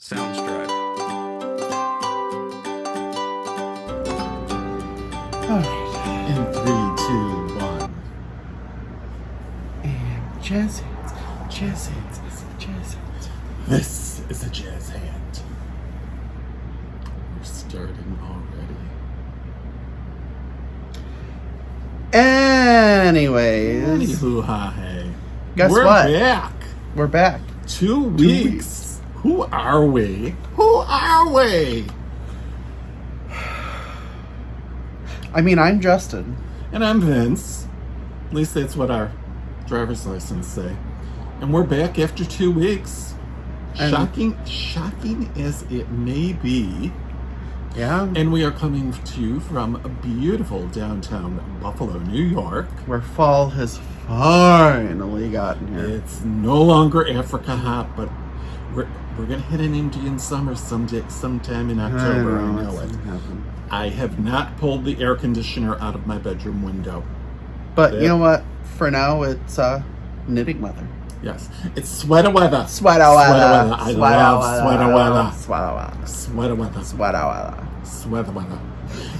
Soundstripe. Alright, in 3, 2, 1. And jazz hands, jazz hands, jazz hands. This is a jazz hand. We're starting already. Anyways. Anywho, Guess we're what? back. We're back. 2 weeks. Who are we? Who are we? I mean, I'm Justin. And I'm Vince. At least that's what our driver's license say. And we're back after 2 weeks. And Shocking as it may be. yeah. And we are coming to you from a beautiful downtown Buffalo, New York. Where fall has finally gotten here. It's no longer Africa hot, but we're gonna hit an Indian summer sometime in October. I know it. I have not pulled the air conditioner out of my bedroom window. But you know what? For now, it's knitting weather. Yes, it's sweater weather. Sweater weather. I love sweater weather. Sweater weather. Sweater weather. Sweater weather. Sweater weather.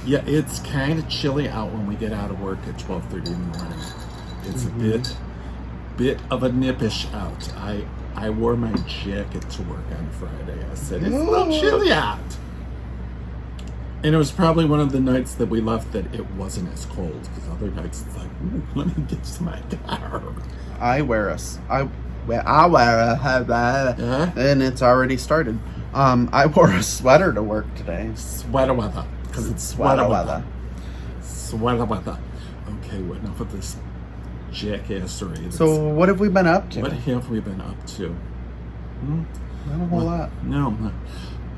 Yeah, it's kind of chilly out when we get out of work at 12:30 in the morning. It's a bit of a nippish out. I wore my jacket to work on Friday. I said, it's a little chilly out. And it was probably one of the nights that we left that it wasn't as cold, because other nights it's like, ooh, let me get to my car. I wear a and it's already started. I wore a sweater to work today. Sweater weather. Because it's sweater weather. Sweater weather. Okay, well, enough of this jackassery. So what have we been up to? What have we been up to? Not a whole lot. No.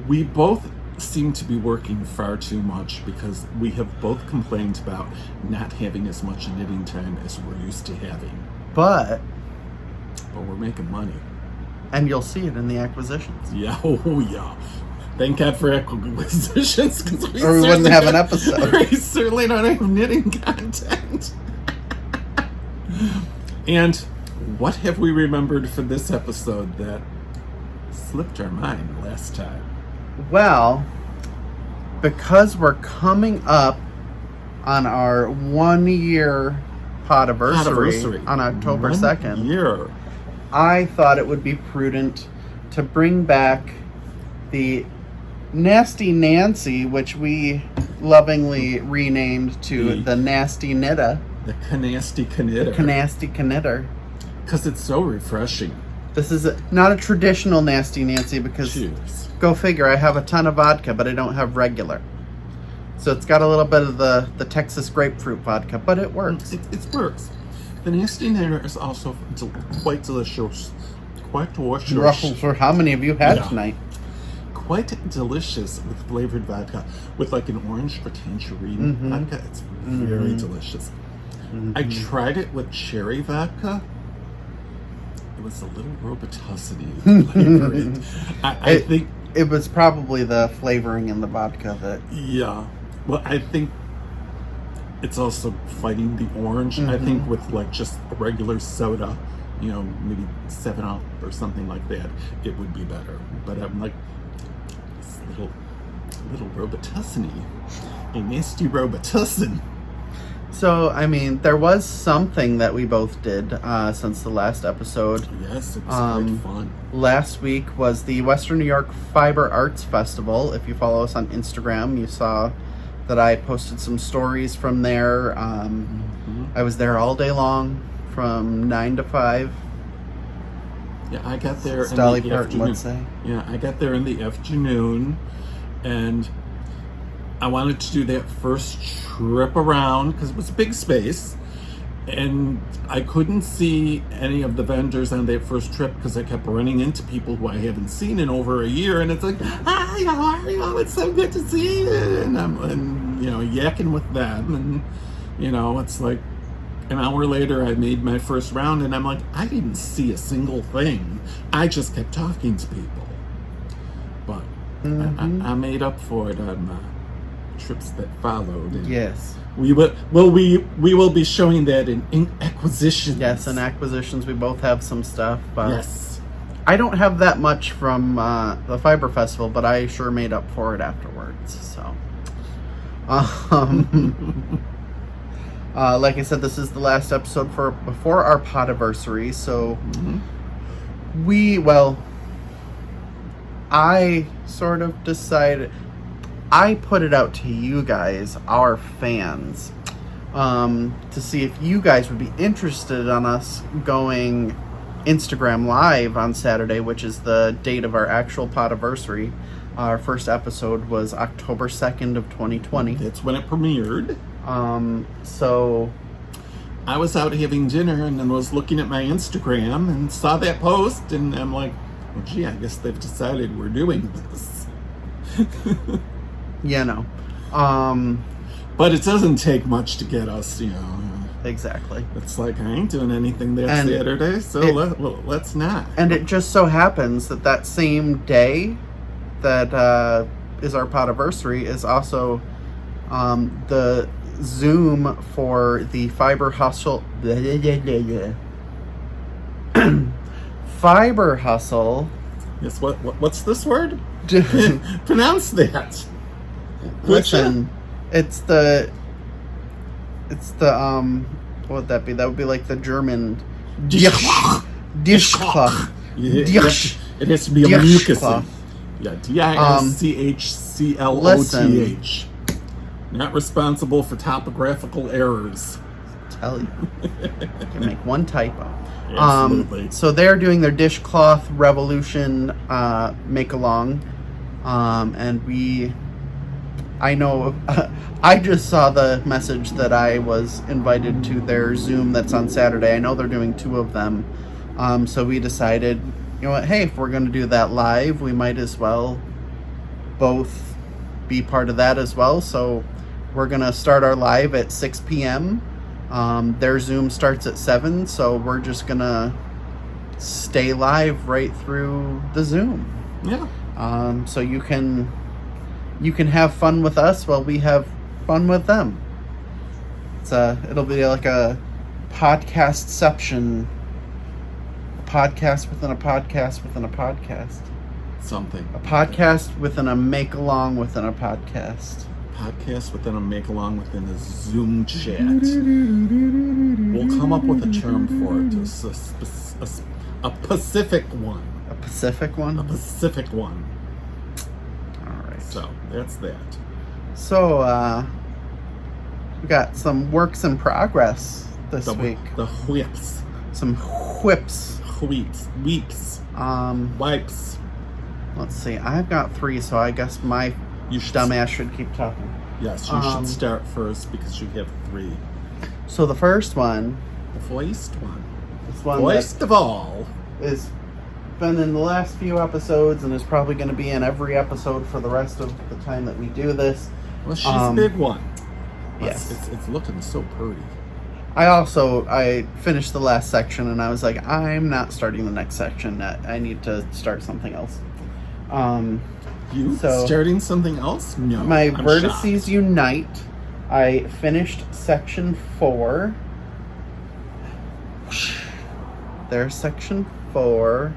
We both seem to be working far too much because we have both complained about not having as much knitting time as we're used to having. But we're making money. And you'll see it in the acquisitions. Yeah, oh yeah. Thank God for acquisitions, because we wouldn't have an episode. We certainly don't have knitting content. And what have we remembered for this episode that slipped our mind last time? Well, because we're coming up on our 1 year Podiverssary on October 2nd. 1 year. I thought it would be prudent to bring back the Nasty Nancy, which we lovingly renamed to the Nasty Knitter. The Canasty Knitter. Canasty Knitter. Because it's so refreshing. This is not a traditional Nasty Nancy because, Cheers. Go figure, I have a ton of vodka, but I don't have regular. So it's got a little bit of the Texas grapefruit vodka, but it works. It works. The Nasty Knitter is also quite delicious. Quite delicious. Ruffles, for how many have you had tonight? Quite delicious with flavored vodka. With like an orange or tangerine vodka. It's very delicious. I tried it with cherry vodka. It was a little Robitussin flavored. I think it was probably the flavoring in the vodka that... Yeah. Well, I think it's also fighting the orange. I think with like just a regular soda, you know, maybe 7-Up or something like that, it would be better. But I'm like, this little Robitussin-y. A nasty Robitussin. So, I mean, there was something that we both did since the last episode. Yes, it was quite fun. Last week was the Western New York Fiber Arts Festival. If you follow us on Instagram, you saw that I posted some stories from there. I was there all day long from 9 to 5. Yeah, I got there in Dolly the Parton would afternoon. say. Yeah, I got there in the afternoon, and I wanted to do that first trip around because it was a big space, and I couldn't see any of the vendors on that first trip because I kept running into people who I haven't seen in over a year, and it's like, hi, how are you? It's so good to see you, and I'm you know, yakking with them, and you know, it's like an hour later I made my first round, and I'm like, I didn't see a single thing. I just kept talking to people, but I made up for it on trips that followed. And yes. We will be showing that in acquisitions. Yes, in acquisitions we both have some stuff. Yes. I don't have that much from the Fiber Festival, but I sure made up for it afterwards. So, like I said, this is the last episode before our Podiverssary. So, I sort of decided. I put it out to you guys, our fans, to see if you guys would be interested on us going Instagram Live on Saturday, which is the date of our actual Podiverssary. Our first episode was October 2nd of 2020. That's when it premiered. So I was out having dinner and then was looking at my Instagram and saw that post, and I'm like, well, gee, I guess they've decided we're doing this. you know, but it doesn't take much to get us, exactly. It's like, I ain't doing anything that Saturday, so let's not. And it just so happens that same day that is our Podiverssary is also the Zoom for the Fiber Hustle. Fiber Hustle. Yes, what's this word? Pronounce that. Listen, it's the what would that be? That would be like the German Dishcloth. Yeah, it has to be a mucus. Yeah, DISCHCLOTH. Not responsible for topographical errors. Tell you, can make one typo. Absolutely. So they're doing their Dishcloth Revolution make along, and I know. I just saw the message that I was invited to their Zoom that's on Saturday. I know they're doing 2 of them. So we decided, you know what, hey, if we're going to do that live, we might as well both be part of that as well. So we're going to start our live at 6 p.m. Their Zoom starts at 7, so we're just going to stay live right through the Zoom. Yeah. So you can have fun with us while we have fun with them. It'll be like a podcastception. A podcast within a podcast within a podcast. Something. A podcast within a make-along within a podcast. Podcast within a make-along within a Zoom chat. We'll come up with a term for it. A Pacific one. A Pacific one? A Pacific one. All right. So, that's that. So, we got some works in progress this week. The whips. Some whips. Weeps. Wipes. Let's see. I've got 3, so I guess my dumbass should keep talking. Yes, you should start first because you have 3. So the first one. The first one. This one. First of all. Is been in the last few episodes and is probably going to be in every episode for the rest of the time that we do this. Well, she's a big one. Yes. It's looking so pretty. I finished the last section and I was like, I'm not starting the next section. I need to start something else. Starting something else? No. My Vertices Unite. I finished section 4. There's section 4.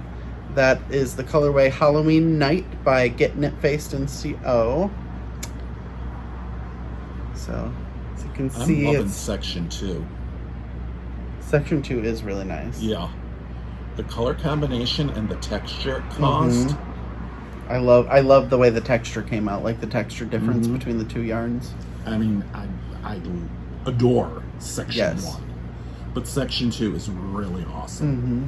That is the colorway Halloween Night by Get Knitfaced and CO. So, as you can see, I'm loving section 2. Section 2 is really nice. Yeah. The color combination and the texture it caused. Mm-hmm. I love the way the texture came out, like the texture difference between the 2 yarns. I mean, I adore section 1. But section 2 is really awesome. Mm-hmm.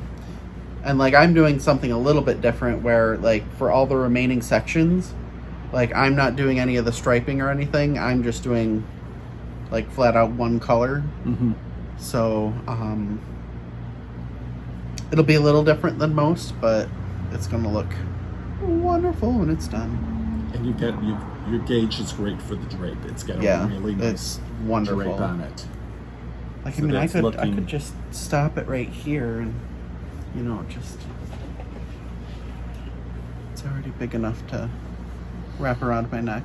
And like I'm doing something a little bit different where like for all the remaining sections, like I'm not doing any of the striping or anything. I'm just doing like flat out one color. Mm-hmm. So it'll be a little different than most, but it's gonna look wonderful when it's done. And your gauge is great for the drape. It's got a really nice wonderful drape on it. Like So I mean, I that's could just stop it right here, and it's already big enough to wrap around my neck.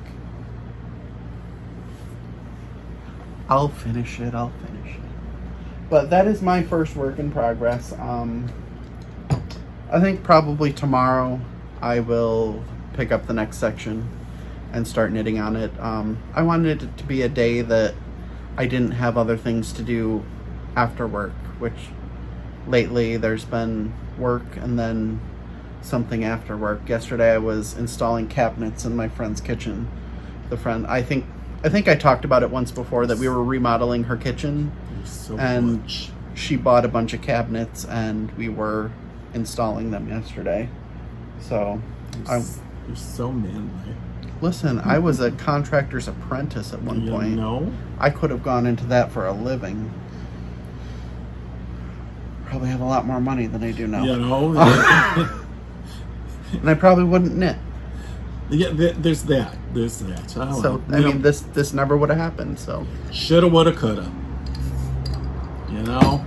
I'll finish it. But that is my first work in progress. I think probably tomorrow I will pick up the next section and start knitting on it. I wanted it to be a day that I didn't have other things to do after work, which lately there's been work and then something after work. Yesterday I was installing cabinets in my friend's kitchen. I think I talked about it once before that we were remodeling her kitchen, and she bought a bunch of cabinets and we were installing them yesterday. So you're so manly. Listen, I was a contractor's apprentice at one point. No, I could have gone into that for a living. Probably have a lot more money than I do now. You know, and I probably wouldn't knit. Yeah, there's that. Oh, So I mean, this never would have happened. So shoulda, woulda, coulda. You know.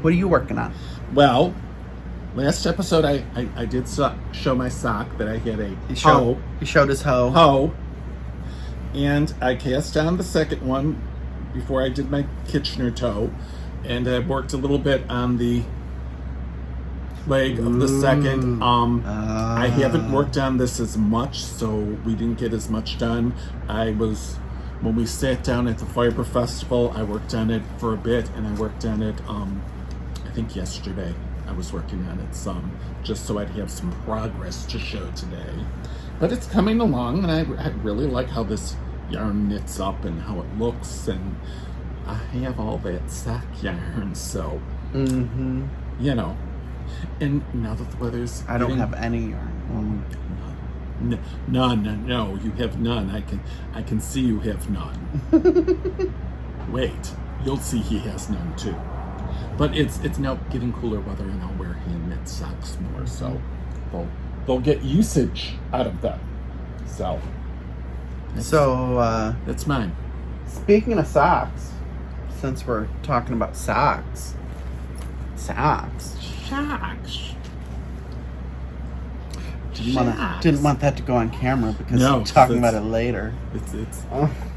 What are you working on? Well, last episode I did show my sock that I had a He showed his hoe. hoe, and I cast down the second one before I did my Kitchener toe, and I worked a little bit on the leg of the second. I haven't worked on this as much, so we didn't get as much done. When we sat down at the Fiber Festival, I worked on it for a bit, and I worked on it, I think yesterday. I was working on it some, just so I'd have some progress to show today. But it's coming along, and I really like how this yarn knits up and how it looks, and I have all that sock yarn, so, you know. And now that the weather's I don't have any yarn. None. No, you have none. I can see you have none. Wait, you'll see he has none too. But it's now getting cooler weather, and I'll wear hand knit socks more, so they'll get usage out of them. So that's mine. Speaking of socks, since we're talking about socks. Didn't want that to go on camera because I'm talking about it later.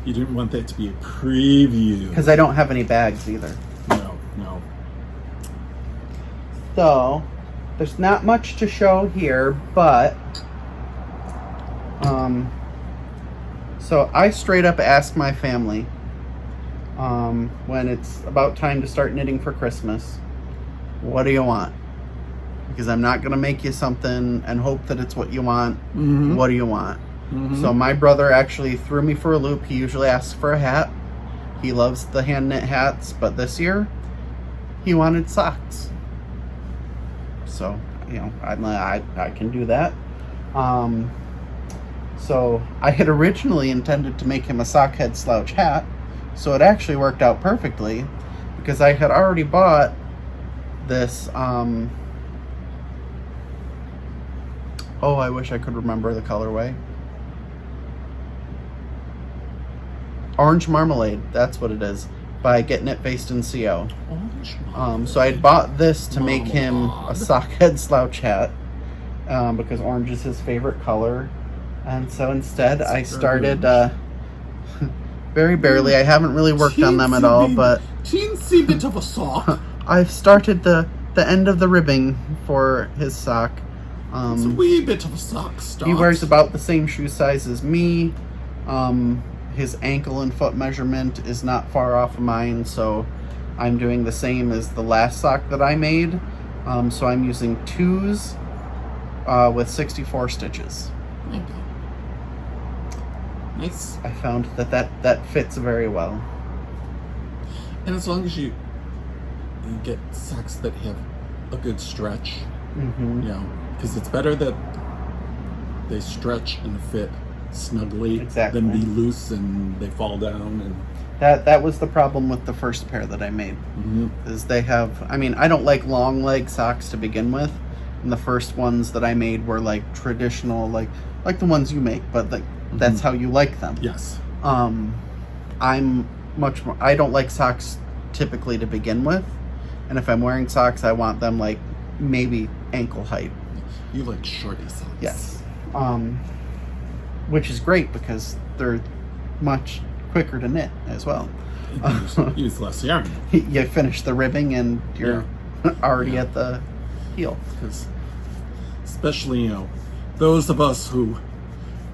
You didn't want that to be a preview. Because I don't have any bags either. No. So, there's not much to show here, but so I straight up ask my family when it's about time to start knitting for Christmas, what do you want? Because I'm not going to make you something and hope that it's what you want. What do you want? So my brother actually threw me for a loop. He usually asks for a hat. He loves the hand knit hats, but this year he wanted socks. So, you know, I can do that. So I had originally intended to make him a sock head slouch hat. So it actually worked out perfectly because I had already bought this, I wish I could remember the colorway. Orange Marmalade, that's what it is, by Get Knitfaced and CO. So I bought this to make him a sock head slouch hat because orange is his favorite color. And so instead I started, very barely, I haven't really worked on them at all, but teensy bit of a sock. I've started the end of the ribbing for his sock. It's a wee bit of a sock start. He wears about the same shoe size as me. His ankle and foot measurement is not far off of mine, so I'm doing the same as the last sock that I made. So I'm using 2s with 64 stitches. There you go. Nice. I found that fits very well. And as long as you get socks that have a good stretch, you know, because it's better that they stretch and fit snugly than be loose and they fall down. And that was the problem with the first pair that I made. Is they have, I mean, I don't like long leg socks to begin with, and the first ones that I made were like traditional, like the ones you make, but like that's how you like them. Yes. I'm much more, I don't like socks typically to begin with, and if I'm wearing socks I want them like maybe ankle height. You like shorty socks. Yes. Which is great because they're much quicker to knit as well. Use less yarn. You finish the ribbing and you're already at the heel. Because especially, you know, those of us who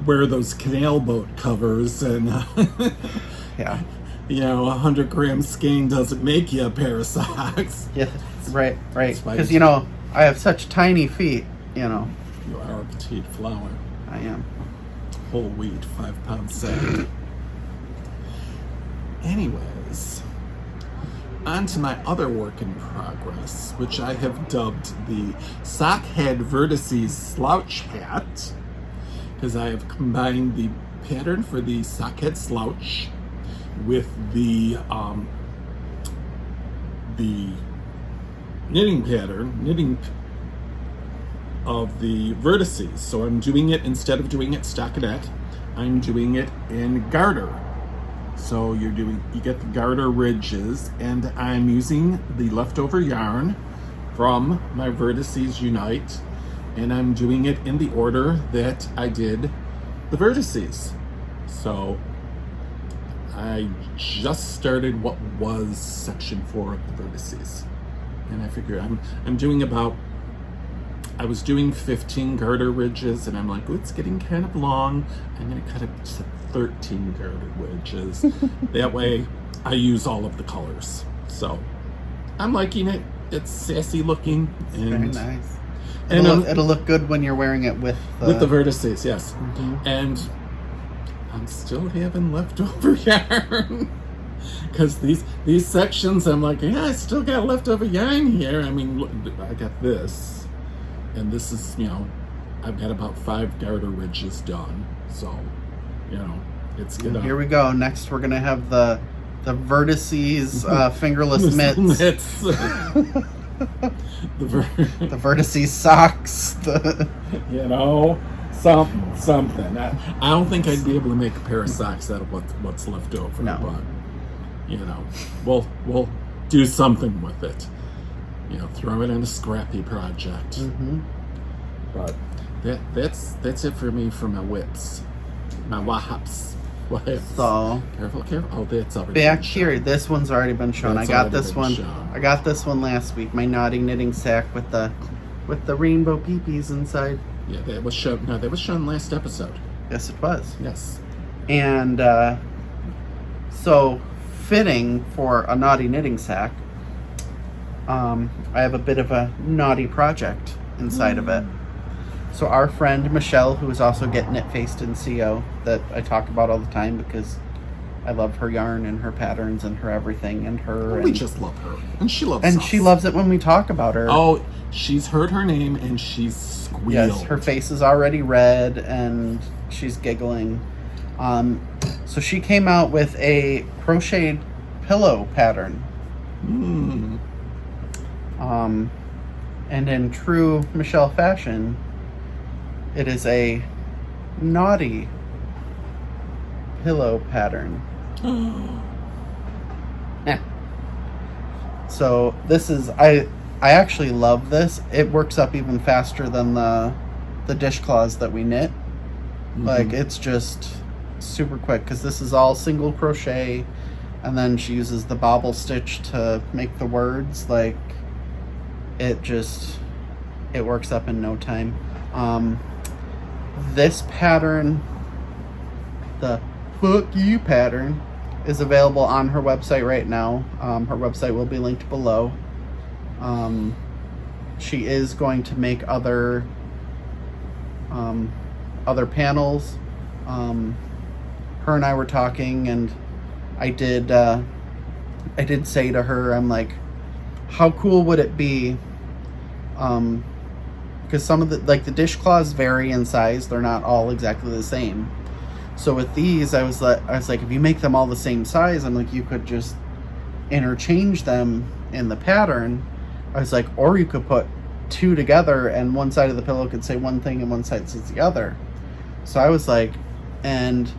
wear those canal boat covers and, Yeah. you know, 100 gram skein doesn't make you a pair of socks. Yeah, right. That's why Because, you know, I have such tiny feet, you know. You are a petite flower. I am. Whole wheat, 5 pound sack. Anyways, on to my other work in progress, which I have dubbed the Sockhead Vertices Slouch Hat, because I have combined the pattern for the Sockhead Slouch with the knitting of the vertices. So I'm doing it, instead of doing it stockinette, I'm doing it in garter. So you get the garter ridges, and I'm using the leftover yarn from my Vertices Unite, and I'm doing it in the order that I did the vertices. So I just started what was section 4 of the vertices, and I figure I'm doing I was doing 15 garter ridges, and I'm like, oh, it's getting kind of long. I'm gonna cut it to 13 garter ridges. That way I use all of the colors. So I'm liking it. It's sassy looking. And Very nice. And It'll look good when you're wearing it with the vertices, yes. Mm-hmm. And I'm still having leftover yarn. Because these sections, I'm like, yeah, I still got leftover yarn here. I mean, look, I got this. And this is, you know, I've got about 5 garter ridges done. So, you know, it's good. Here we go. Next, we're gonna have the Vertices Fingerless Mitts. The Vertices Socks. You know, something. I don't think I'd be able to make a pair of socks out of what's left over. No. But, you know, we'll do something with it. You know, throw it in a scrappy project. Mm-hmm. But that's it for me for my whips. My wahaps. So careful. Oh, that's already back been here, shown. This one's already been shown. That's I got already this been one. shown. I got this one last week. My naughty knitting sack with the rainbow peepees inside. Yeah, that was shown. No, that was shown last episode. Yes, it was. Yes. And so fitting for a naughty knitting sack. I have a bit of a naughty project inside of it. So our friend Michelle, who is also Get Knitfaced in CO, that I talk about all the time because I love her yarn and her patterns and her everything and her. We just love her, and she loves. And us. she loves it when we talk about her. Oh, she's heard her name and she's squealed. Yes, her face is already red and she's giggling. So she came out with a crocheted pillow pattern. And in true Michelle fashion, it is a naughty pillow pattern. Yeah. So this is, I actually love this. It works up even faster than the dishcloths that we knit. Like, it's just super quick because this is all single crochet, and then she uses the bobble stitch to make the words. Like, it works up in no time. This pattern, the fuck you pattern, is available on her website right now. Her website will be linked below. She is going to make other panels. Her and I were talking, and I did say to her, I'm like, how cool would it be, because some of the dishcloths vary in size. They're not all exactly the same. So with these, I was like, if you make them all the same size, I'm like, you could just interchange them in the pattern. I was like, or you could put 2 together and one side of the pillow could say one thing and one side says the other. So I was like, and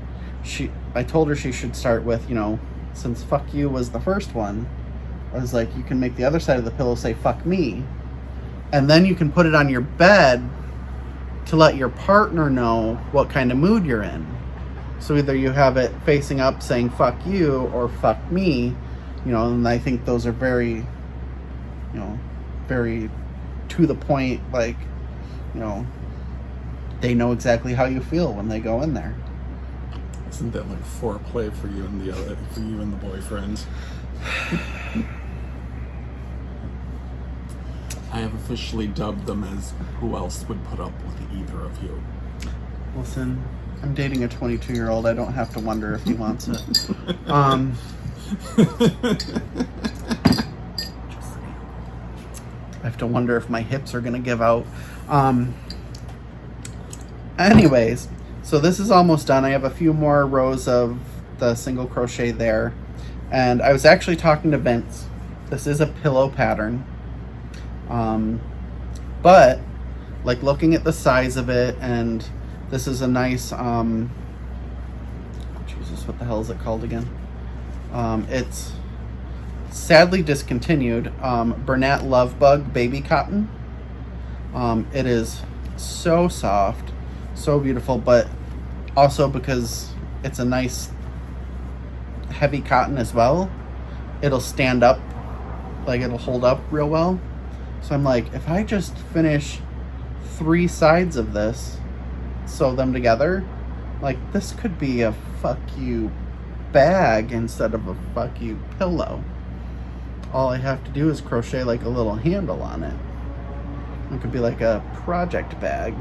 I told her she should start with, since fuck you was the first one, I was like, you can make the other side of the pillow say fuck me, and then you can put it on your bed to let your partner know what kind of mood you're in. So either you have it facing up saying fuck you or fuck me, and I think those are very, very to the point, like you know, they know exactly how you feel when they go in there. Isn't that like foreplay for you and the boyfriend? I have officially dubbed them as who else would put up with either of you. Listen, I'm dating a 22-year-old. I don't have to wonder if he wants it. I have to wonder if my hips are going to give out. Anyways, so this is almost done. I have a few more rows of the single crochet there. And I was actually talking to Vince. This is a pillow pattern. But, like, looking at the size of it, and this is a nice, Jesus, what the hell is it called again? It's sadly discontinued. Bernat Love Bug Baby Cotton. It is so soft, so beautiful, but also because it's a nice heavy cotton as well, it'll stand up, like it'll hold up real well. So I'm like, if I just finish 3 sides of this, sew them together, like this could be a fuck you bag instead of a fuck you pillow. All I have to do is crochet like a little handle on it. It could be like a project bag,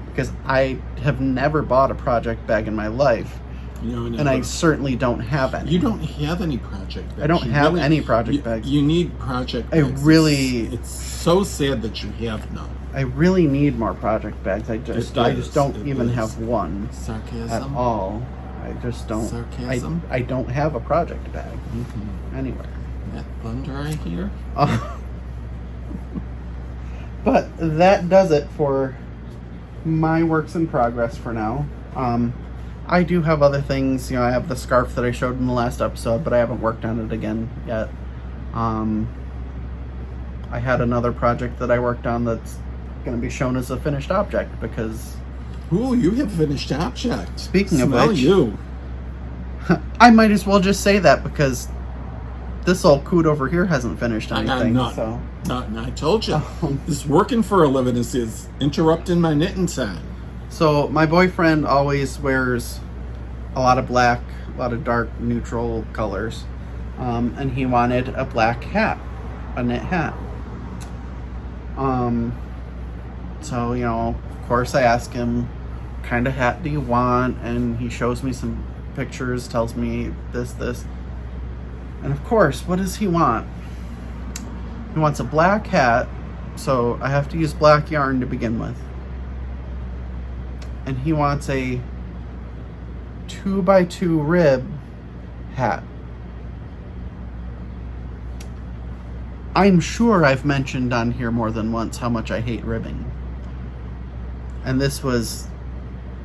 because I have never bought a project bag in my life. No, and I certainly don't have any. You don't have any project bags. I don't have any project bags. You need project bags. It's so sad that you have none. I really need more project bags. I just don't even have one. Sarcasm at all. I just don't. Sarcasm. I don't have a project bag anywhere. That thunder I hear. But that does it for my works in progress for now. I do have other things. You know, I have the scarf that I showed in the last episode, but I haven't worked on it again yet. I had another project that I worked on that's going to be shown as a finished object because... Ooh, you have a finished object. Speaking of which... you. I might as well just say that because this old coot over here hasn't finished anything. I told you. This working for a living is interrupting my knitting time. So my boyfriend always wears a lot of black, a lot of dark neutral colors. And he wanted a black hat, a knit hat. So, you know, of course I ask him, what kind of hat do you want? And he shows me some pictures, tells me this. And of course, what does he want? He wants a black hat, so I have to use black yarn to begin with. And he wants a 2x2 rib hat. I'm sure I've mentioned on here more than once how much I hate ribbing. And this was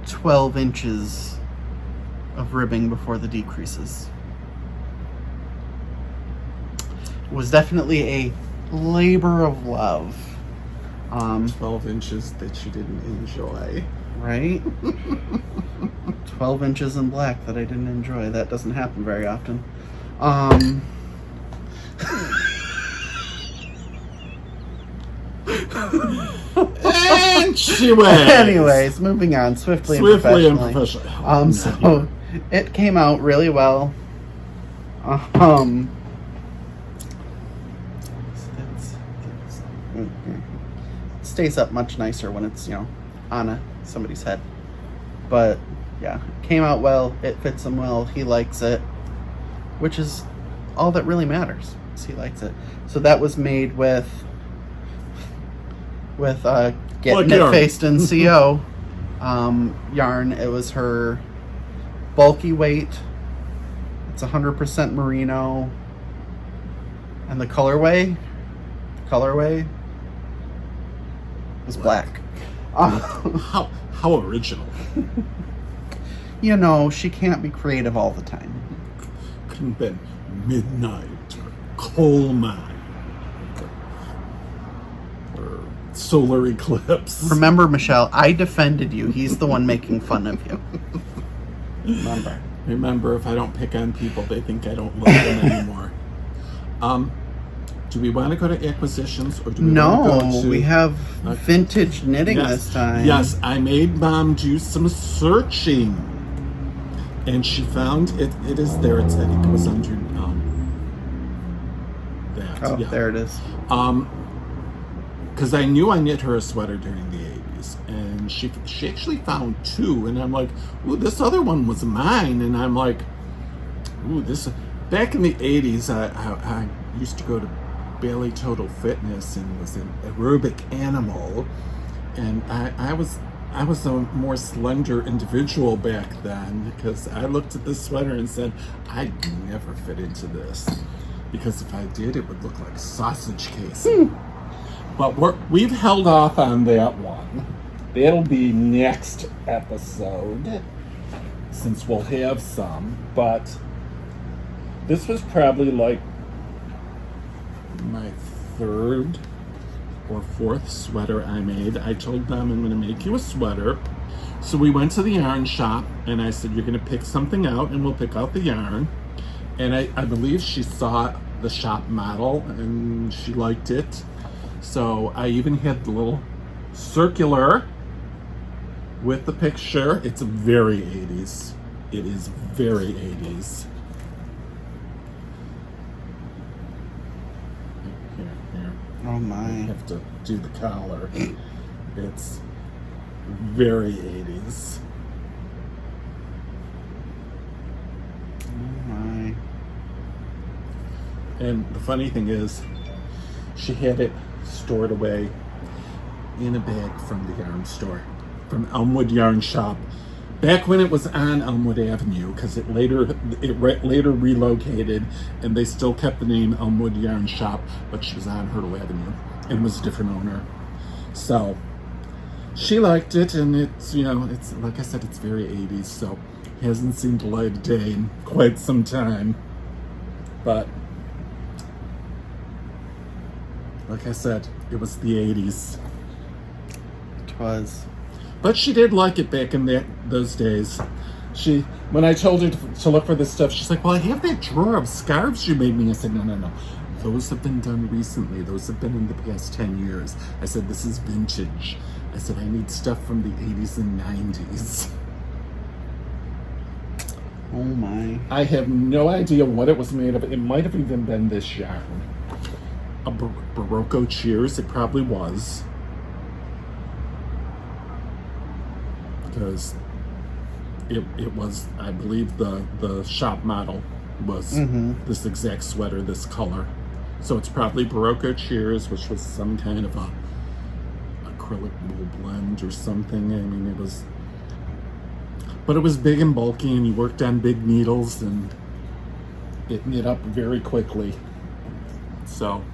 12 inches of ribbing before the decreases. It was definitely a labor of love. 12 inches that you didn't enjoy. Right? 12 inches in black that I didn't enjoy. That doesn't happen very often. And she went. Anyways, moving on swiftly and professionally. So it came out really well. It stays up much nicer when it's, you know, on somebody's head. But yeah, it came out well. It fits him well. He likes it, which is all that really matters. Is he likes it. So that was made with Get Knitfaced and CO yarn. It was her bulky weight. It's 100% merino, and the colorway is black. How original. You know, she can't be creative all the time. Couldn't have been midnight or coal mine or solar eclipse. Remember, Michelle, I defended you. He's the one making fun of you. Remember, if I don't pick on people, they think I don't love them anymore. Do we want to go to acquisitions or do we want to go No, to... we have vintage knitting Yes. this time. Yes, I made Mom do some searching. And she found it. It is there. I think it was under that. Oh, yeah. there it is. Because I knew I knit her a sweater during the 80s. And she actually found two. And I'm like, ooh, this other one was mine. And I'm like, ooh, this... Back in the 80s, I used to go to Bailey Total Fitness and was an aerobic animal. And I was a more slender individual back then because I looked at this sweater and said, I'd never fit into this. Because if I did, it would look like sausage casing. But we've held off on that one. That'll be next episode, since we'll have some. But this was probably like my third or fourth sweater I made. I told them I'm going to make you a sweater. So we went to the yarn shop and I said, you're going to pick something out and we'll pick out the yarn. And I believe she saw the shop model and she liked it. So I even had the little circular with the picture. It's very 80s. It is very 80s. Here. Oh my. I have to do the collar. It's very 80s. Oh my. And the funny thing is, she had it stored away in a bag from the yarn store, from Elmwood Yarn Shop, back when it was on Elmwood Avenue, because it later relocated, and they still kept the name Elmwood Yarn Shop, but she was on Hurdle Avenue and was a different owner. So she liked it, and it's, you know, it's like I said, it's very 80s, so it hasn't seen the light of day in quite some time, but like I said, it was the 80s. It was. But she did like it back in those days. When I told her to look for this stuff, she's like, well, I have that drawer of scarves you made me. I said, no. Those have been done recently. Those have been in the past 10 years. I said, this is vintage. I said, I need stuff from the 80s and 90s. Oh my. I have no idea what it was made of. It might have even been this yarn. A Berroco Cheers, it probably was. Because it was, I believe the shop model was this exact sweater, this color. So it's probably Berroco Cheers, which was some kind of a acrylic wool blend or something. I mean, but it was big and bulky, and you worked on big needles, and it knit up very quickly. So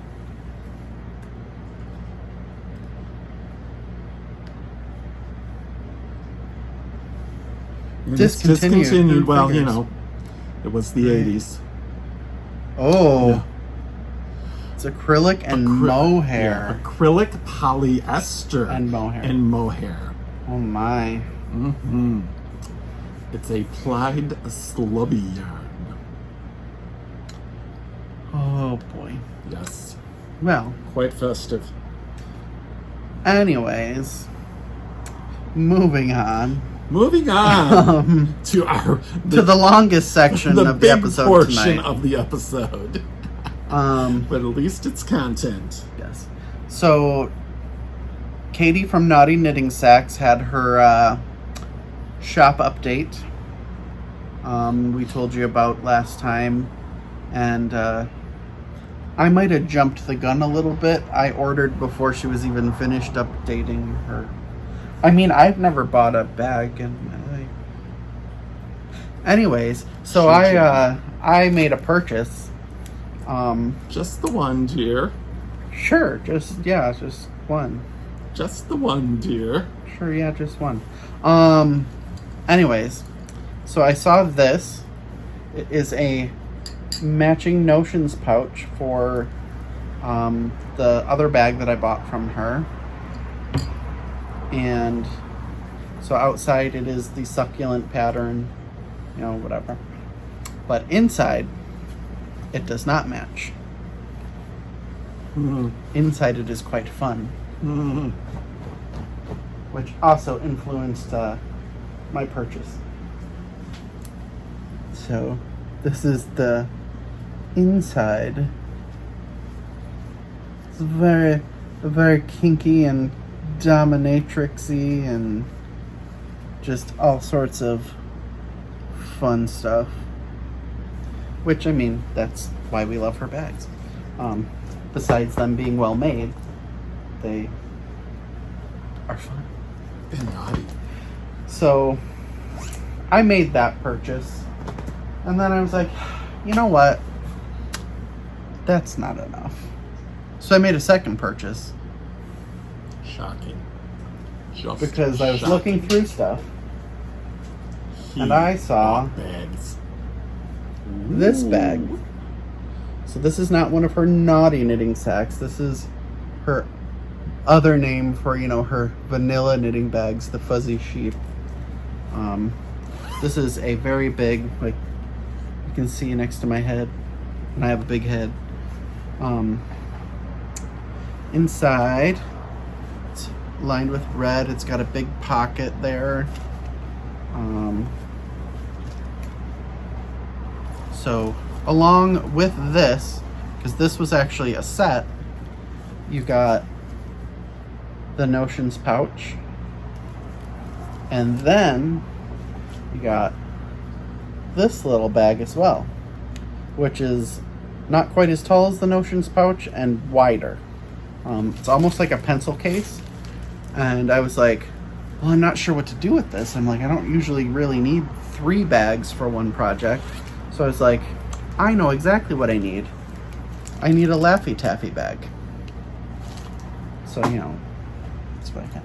discontinued. Well, fingers. you know, it was the 80s. Oh. Yeah. It's acrylic and mohair. Yeah, acrylic, polyester, And mohair. And mohair. Oh my. It's a plied slubby yarn. Oh boy. Yes. Well, Quite festive. anyways, moving on Moving on to to the longest section the of the big episode portion tonight. of the episode. But at least it's content. Yes. So, Katie from Naughty Knitting Sacks had her shop update. We told you about last time, and I might have jumped the gun a little bit. I ordered before she was even finished updating her. I mean, I've never bought a bag, and anyways, so I made a purchase. Just the one, dear. Sure, just one. Just the one, dear. Sure, yeah, just one. Anyways, so I saw this. It is a matching notions pouch for the other bag that I bought from her. And so outside it is the succulent pattern, you know, whatever. But inside, it does not match. Inside it is quite fun. Mm-hmm. Which also influenced my purchase. So this is the inside. It's very kinky and dominatrixy and just all sorts of fun stuff. Which, I mean, that's why we love her bags. Besides them being well made, they are fun. And naughty. So I made that purchase, and then I was like, you know what? That's not enough. So I made a second purchase. Shocking. Just because I was shocking. looking through stuff, and I saw bags. this bag. So this is not one of her naughty knitting sacks. This is her other name for, you know, her vanilla knitting bags, the fuzzy sheep. This is a very big, like you can see next to my head, and I have a big head. Inside, it's lined with red. It's got a big pocket there. So along with this, because this was actually a set, you got the Notions pouch, and then you got this little bag as well, which is not quite as tall as the Notions pouch and wider. It's almost like a pencil case, and I was like, well, I'm not sure what to do with this. I'm like, I don't usually really need 3 bags for one project. So I was like, I know exactly what I need. I need a Laffy Taffy bag. So, you know, that's what I got.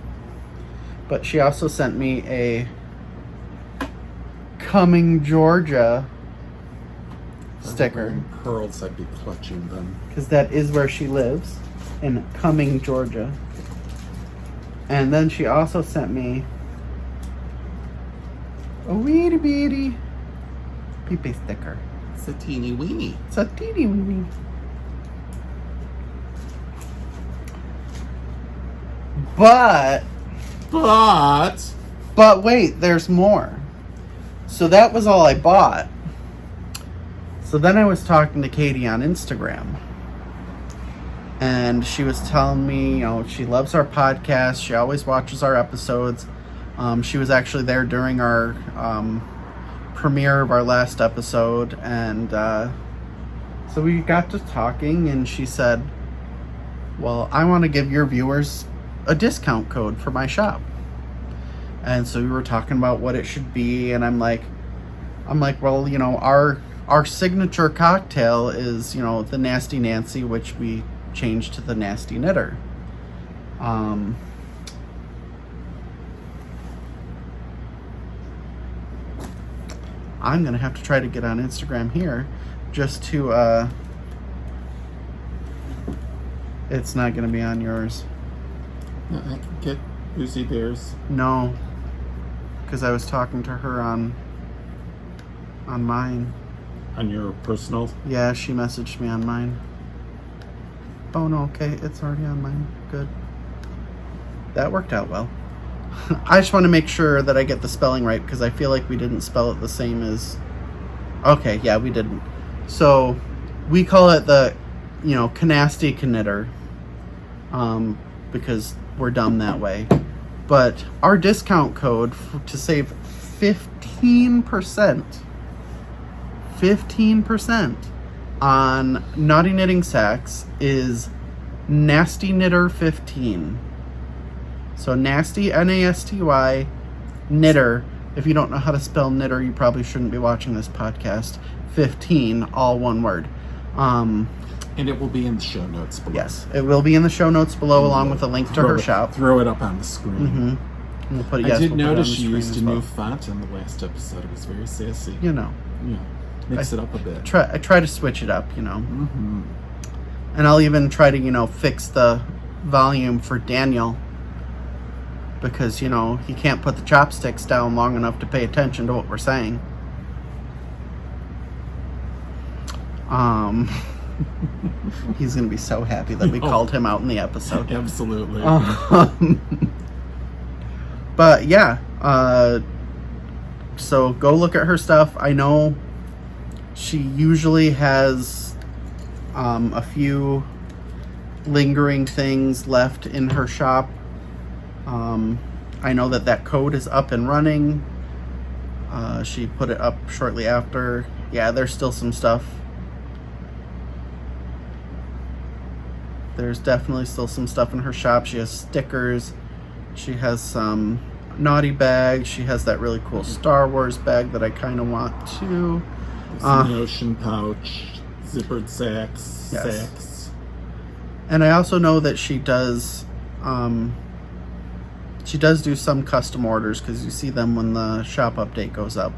But she also sent me a Coming Georgia sticker. Pearls, I'd be clutching them. Because that is where she lives, in Coming, Georgia. And then she also sent me a weedy beady peepee sticker. It's a teeny weeny. It's a teeny weeny. But wait, there's more. So that was all I bought. So then I was talking to Katie on Instagram, and she was telling me, you know, she loves our podcast. She always watches our episodes. She was actually there during our premiere of our last episode, and so we got to talking, and she said, well, I want to give your viewers a discount code for my shop. And so we were talking about what it should be, and I'm like, well, you know, our signature cocktail is, you know, the Nasty Nancy, which we changed to the Nasty Knitter. I'm gonna have to try to get on Instagram here just to it's not gonna be on yours. I can get Boozie Bears. No, because I was talking to her on mine. On your personal? Yeah, she messaged me on mine. Oh no, okay, it's already on mine. Good. That worked out well. I just want to make sure that I get the spelling right, because I feel like we didn't spell it the same as... Okay, yeah, we didn't. So, we call it the, you know, Canasty Knitter, because we're dumb that way. But our discount code to save 15% on Naughty Knitting Sacks is Nasty Knitter 15. So Nasty, Nasty, Knitter. If you don't know how to spell knitter, you probably shouldn't be watching this podcast. 15, all one word. And it will be in the show notes below. Yes, it will be in the show notes below, along with a link to her shop. Throw it up on the screen. Mm-hmm. We'll put it, I did we'll notice put it she on the used a screen as new well. font in the last episode. It was very sassy. You know. Yeah. Mix it up a bit. I try to switch it up, you know. Mm-hmm. And I'll even try to, you know, fix the volume for Daniel, because, you know, he can't put the chopsticks down long enough to pay attention to what we're saying. He's going to be so happy that we called him out in the episode. Absolutely. But yeah, so go look at her stuff. I know she usually has a few lingering things left in her shop. I know that code is up and running. She put it up shortly after. Yeah, there's still some stuff. There's definitely still some stuff in her shop. She has stickers. She has some naughty bags. She has that really cool Star Wars bag that I kind of want too. Some ocean pouch, zippered sacks, Yes. sacks. And I also know that she does do some custom orders, because you see them when the shop update goes up,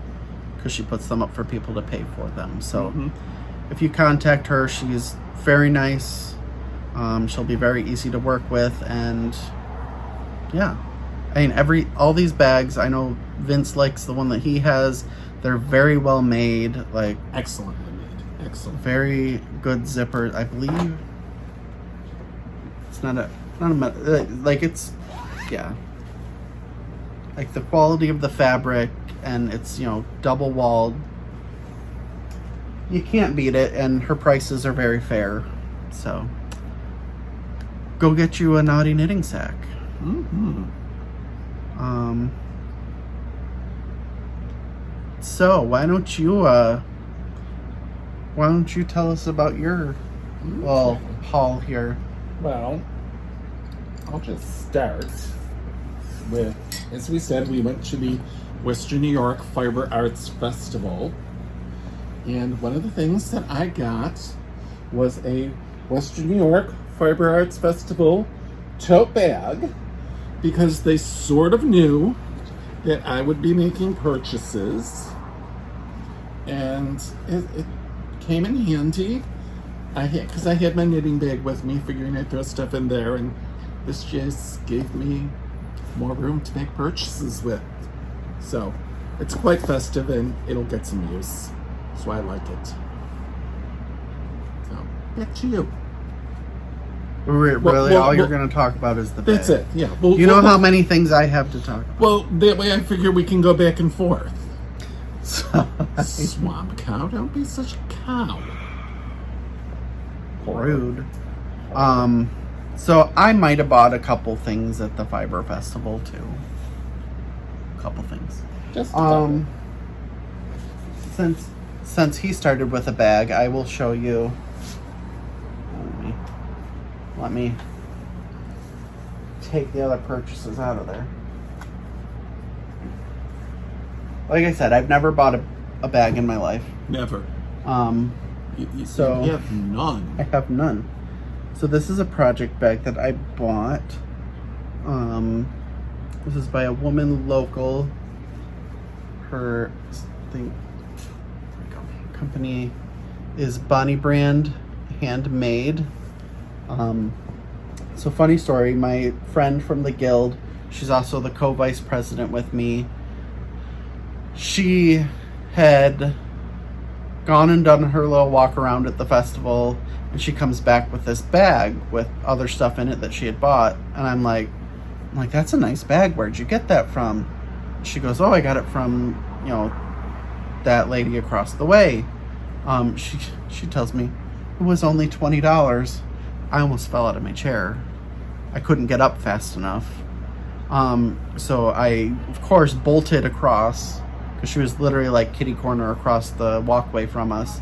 because she puts them up for people to pay for them. So if you contact her, she's very nice. She'll be very easy to work with, and yeah, I mean all these bags, I know Vince likes the one that he has. They're very well made, like Excellently made. Excellent. very good zippers. I believe it's not a like it's yeah, like the quality of the fabric, and it's, you know, double walled. You can't beat it, and her prices are very fair. So go get you a naughty knitting sack. So why don't you tell us about your haul here? Well, I'll just start with, as we said, we went to the Western New York Fiber Arts Festival, and one of the things that I got was a Western New York Fiber Arts Festival tote bag, because they sort of knew that I would be making purchases, and it came in handy. Because I had my knitting bag with me, figuring I'd throw stuff in there, and this just gave me more room to make purchases with. So it's quite festive, and it'll get some use. So I like it. So back to you. Really, all you're going to talk about is the bag. That's it. Yeah. You know how many things I have to talk about. Well, that way I figure we can go back and forth. So, Swamp cow, don't be such a cow. rude. So I might have bought a couple things at the Fiber Festival too. Couple things. Just Since he started with a bag, I will show you. Let me take the other purchases out of there. Like I said, I've never bought a bag in my life. never. So You have none. I have none. So this is a project bag that I bought. This is by a woman local. Her company is Bonnie Brand Handmade. So funny story, my friend from the guild, she's also the co-vice president with me. She had gone and done her little walk around at the festival, and she comes back with this bag with other stuff in it that she had bought, and I'm like, that's a nice bag. Where'd you get that from? She goes, oh, I got it from, you know, that lady across the way. She tells me it was only $20. I almost fell out of my chair. I couldn't get up fast enough. So I, of course, bolted across, because she was literally like kitty corner across the walkway from us.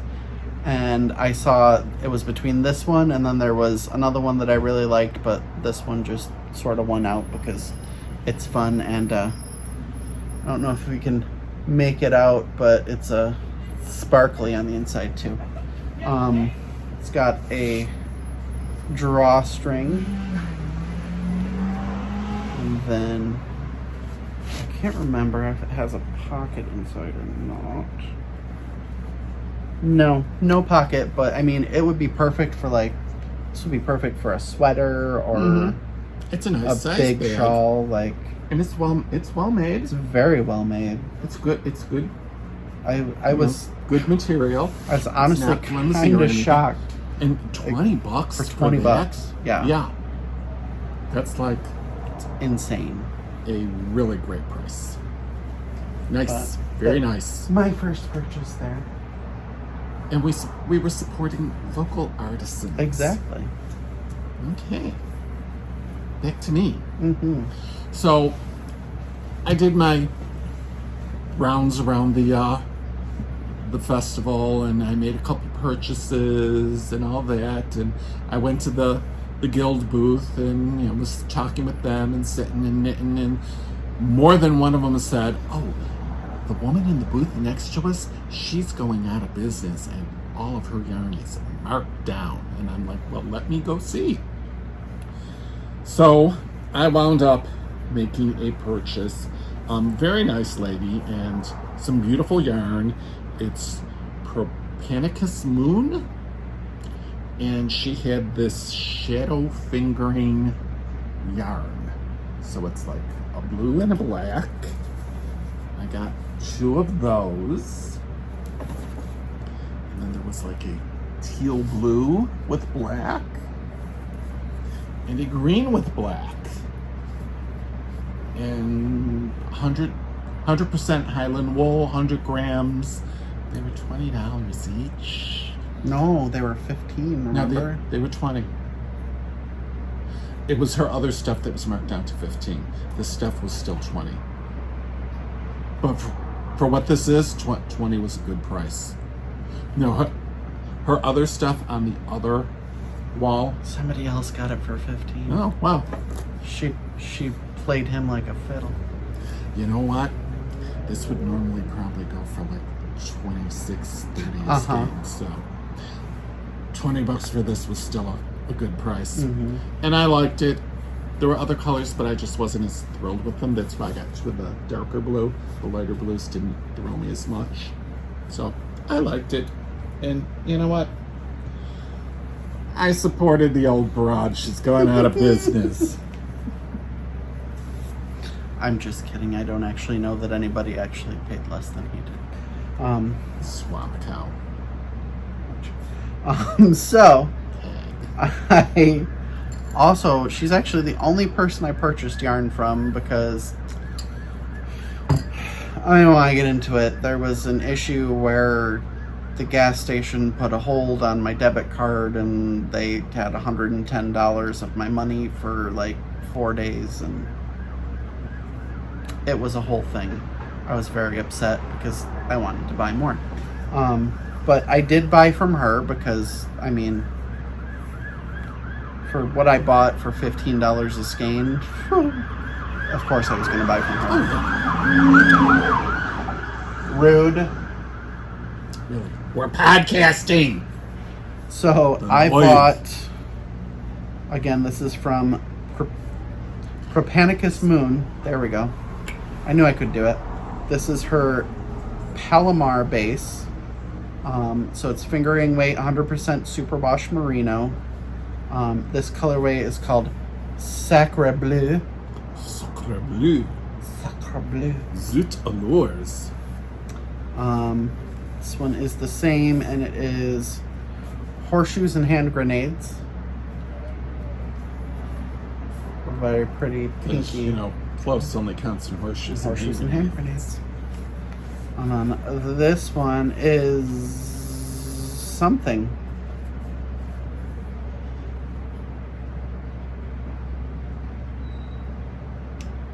And I saw it was between this one, and then there was another one that I really liked, but this one just sort of won out because it's fun, and I don't know if we can make it out, but it's sparkly on the inside too. It's got a drawstring, and then I can't remember if it has a pocket inside or not. No pocket, but I mean, it would be perfect for this would be perfect for a sweater or It's a nice a size big bag. shawl. And it's well made. It's very well made. It's good. It's good. I was good material. honestly not flimsy kind or of anything. shocked And $20 for 20 that? bucks. Yeah. Yeah. That's like It's insane. a really great price. Nice. But Very nice. My first purchase there. And we were supporting local artisans. Exactly. Okay. Back to me. Mm-hmm. So I did my rounds around the festival, and I made a couple purchases and all that, and I went to the guild booth and was talking with them and sitting and knitting, and more than one of them said, "Oh, the woman in the booth next to us, she's going out of business and all of her yarn is marked down." And I'm like, well, let me go see. So I wound up making a purchase. Very nice lady and some beautiful yarn. It's Propanicus Moon, and she had this shadow fingering yarn. So it's like a blue and a black. I got 2 of those. And then there was like a teal blue with black and a green with black. And 100% Highland wool, 100 grams. They were $20 each. No, they were 15, No, remember? they were 20. It was her other stuff that was marked down to 15. This stuff was still 20. But for what this is, 20 was a good price. No, her other stuff on the other wall. Somebody else got it for 15. Oh, wow. She played him like a fiddle. You know what? This would normally probably go for like 26, 30 a skein. So $20 for this was still a good price. Mm-hmm. And I liked it. There were other colors, but I just wasn't as thrilled with them. That's why I got 2 of the darker blue. The lighter blues didn't thrill me as much. So I liked it. And you know what? I supported the old broad. She's going out of business. I'm just kidding. I don't actually know that anybody actually paid less than he did. Swamp cow. So, I also, she's actually the only person I purchased yarn from because I don't want to get into it. There was an issue where the gas station put a hold on my debit card and they had $110 of my money for like 4 days, and it was a whole thing. I was very upset because I wanted to buy more. But I did buy from her because, I mean, for what I bought for $15 a skein, of course I was going to buy from her. Rude. Really? We're podcasting. So I bought, again, this is from Propanicus Moon. There we go. I knew I could do it. This is her Palomar base. So it's fingering weight, 100% superwash merino. This colorway is called Sacre Bleu. Sacre Bleu. Sacre Bleu. Zut allures. This one is the same, and it is horseshoes and hand grenades. Very pretty pinky. You know, close only counts in horseshoes. Horseshoes and hand grenades. This one is something.